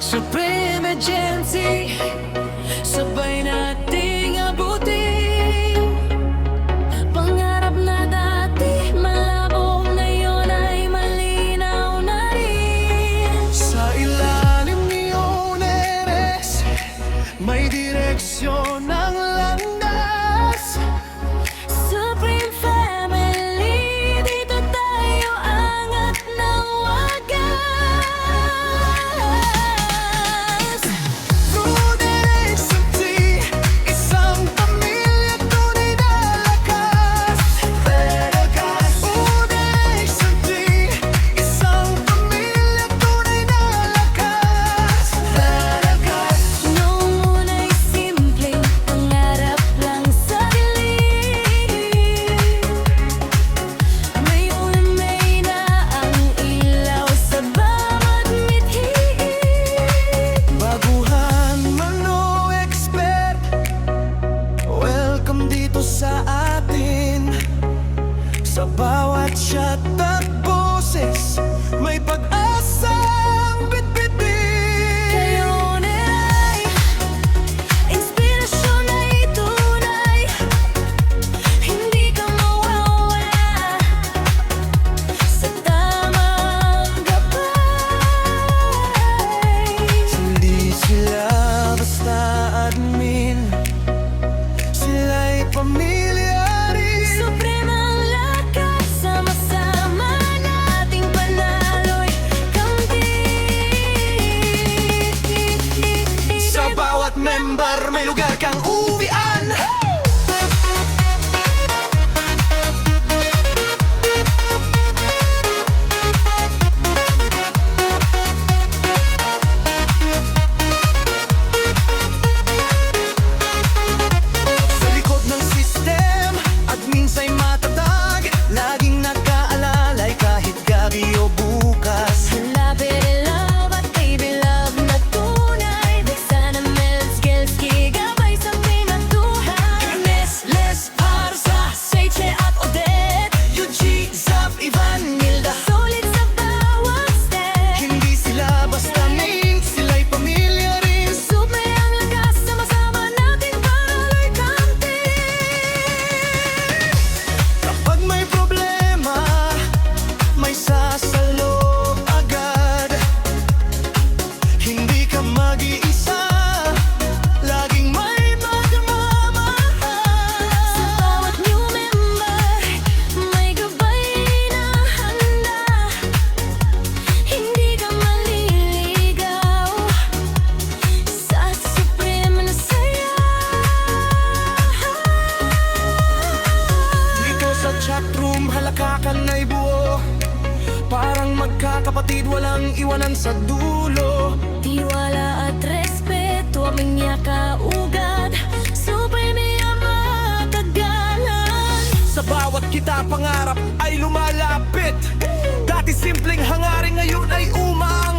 Supreme Agency, sabay nating abutin. Pangarap na dati malabo, ngayon ay malinaw na rin. Sa ilalim ni Oneres, may direksyon ng landas. Supreme Family, dito tayo angat ng wagas. Through the XMT, isang pamilya tunay na lakas. Through the XMT, isang pamilya tunay na lakas. Noong una'y simpleng pangarap lang sa dilim, ngayon may na ang ilaw sa bawat mithiin. Baguhan man o expert, welcome dito sa atin. Sa bawat shot at boses, may pag-asang bitbitin. Kayo na'y inspirasyon ay tunay, hindi ka mawawala sa tamang gabay. Hindi sila basta admin, sila'y pamilya rin. Supreme ang lakas, sama-sama nating panalo'y kamtin. Sa bawat member, may lugar kang uwian. Sa likod ng system, admin sa'y matatag, laging nakaalalay kahit gabi o bukas. Lapit in love at baby love na tunay, Vexana, Mels, Gelski, gabay sa pinatuhan. Ernest, Les, Parza, Seiche at Odette, Yuji, Zaf, Ivan, Nilda. Solid sa bawat step, Hindi sila basta name, sila'y pamilya rin. Supreme ang lakas, sama-sama nating panalo'y kamtin. Kapag may problema, may sasalo agad. Hindi ka mag-iisa, laging may magmamahal. Sa bawat new member, may gabay na handa. Hindi ka maliligaw sa Supreme na saya. Dito sa chatroom, halakakan ay buo. Parang magkakapatid, walang iwanan sa dulo. Tiwala at respeto aming yakaugat, Supreme ang matagalan. Sa bawat kita pangarap ay lumalapit. Dati simpleng hangarin, ngayon ay umang